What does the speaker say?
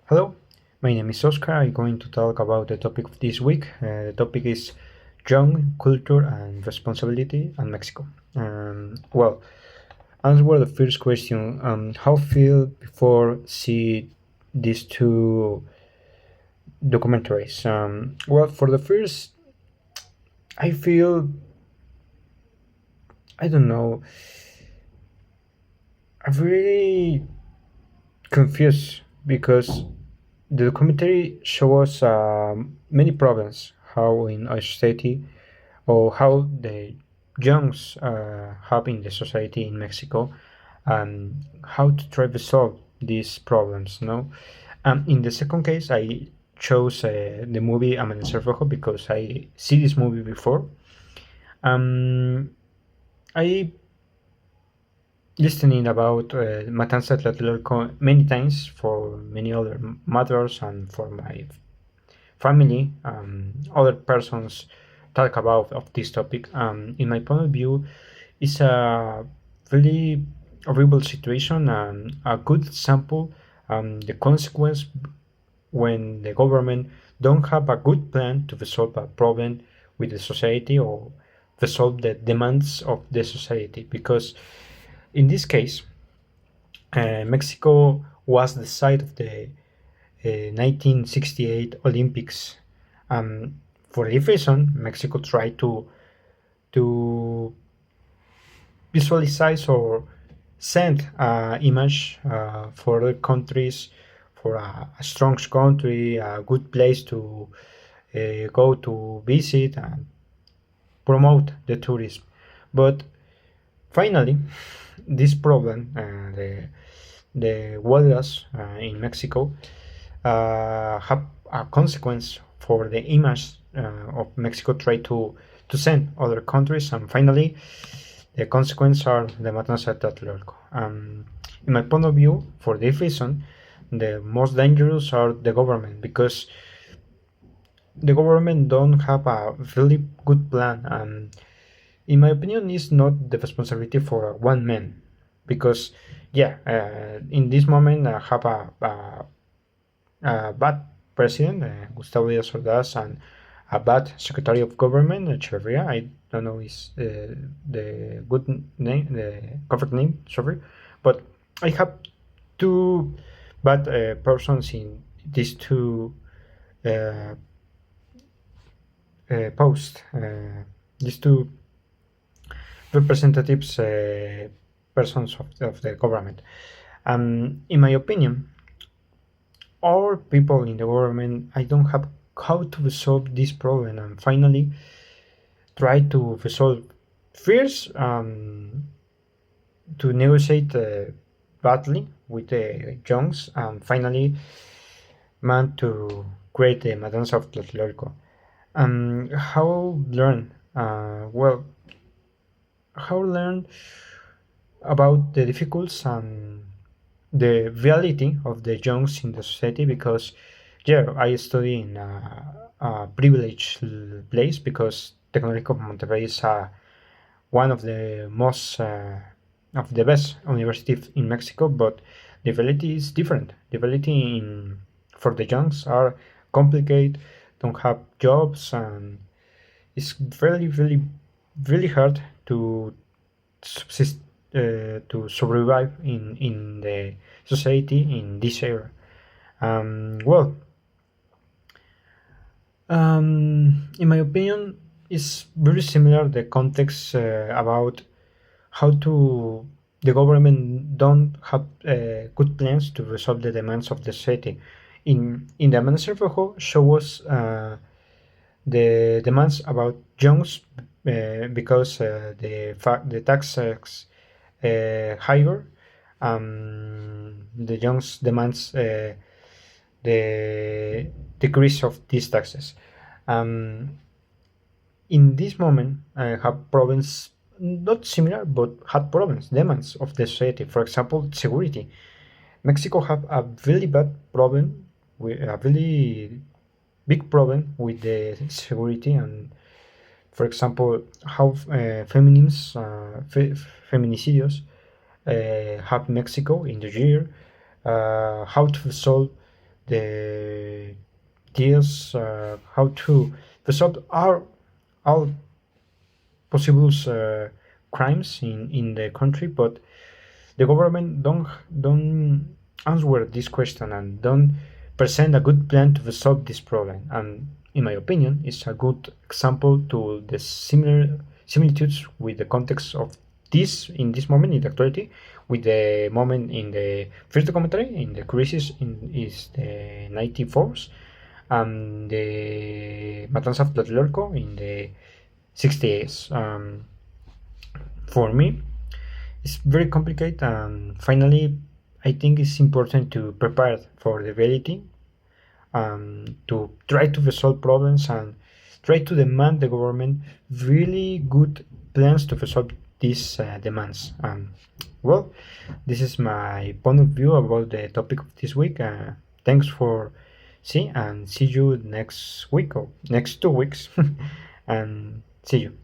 Hello, my name is Oscar. I'm going to talk about the topic of this week. The topic is young culture and responsibility in Mexico. Well, answer the first question. How feel before see these two documentaries? Well, for the first, I feel I don't know. I'm really confused because the documentary shows many problems how in our society or how the youngs have in the society in Mexico and how to try to solve these problems. No, in the second case, I chose the movie Amanecer Rojo because I see this movie before. I listening about Matanza Tlatelolco many times for many other matters and for my family, other persons talk about of this topic. In my point of view, it's a really horrible situation and a good example. The consequence when the government don't have a good plan to resolve a problem with the society or resolve the demands of the society. Because in this case, Mexico was the site of the 1968 Olympics. For this reason, Mexico tried to visualize or send an image for other countries, for a strong country, a good place to go to visit and promote the tourism. But finally, this problem, the huelgas in Mexico, have a consequence for the image of Mexico try to send other countries, and finally, the consequences are the Matanza de Tlatelolco. In my point of view, for this reason, the most dangerous are the government because the government don't have a really good plan, and in my opinion, it's not the responsibility for one man because yeah, in this moment I have a bad president, Gustavo Díaz Ordaz, and a bad secretary of government, Echeverria. I don't know his the good name, the correct name, sorry, but I have two bad persons in these two uh, posts. These two representatives, persons of the government. In my opinion, all people in the government, I don't have how to resolve this problem and finally try to resolve first to negotiate badly with the Jones and finally man to create the Matanza of Tlatelolco. How learn? Well, how learn about the difficulties and the reality of the youngs in the society because yeah, I study in a privileged place because Tecnológico of Monterrey is one of the most of the best universities in Mexico, but the reality is different. The reality in for the youngs are complicated, don't have jobs, and it's really hard to subsist to survive in the society in this era. Well, in my opinion, it's very similar the context about how to the government don't have good plans to resolve the demands of the society. In the Amanecer Rojo show us the demands about youngs because the taxes higher. The youngs demands the decrease of these taxes. Um, in this moment, I have problems not similar but had problems demands of the society. For example, security. Mexico have a really bad problem with a really big problem with the security and for example how feminicidios have Mexico in the year, how to solve the deals how to resolve all possible crimes in the country, but the government don't answer this question and don't present a good plan to resolve this problem. And in my opinion, it's a good example to the similar similitudes with the context of this in this moment in the actuality, with the moment in the first documentary in the crisis in is the 94s, and the Matanza of Tlatelolco in the 60s. For me, it's very complicated, and finally, I think it's important to prepare for the reality, to try to resolve problems and try to demand the government really good plans to resolve these demands. Well, this is my point of view about the topic of this week. Thanks for see, and see you next week or next 2 weeks, and see you.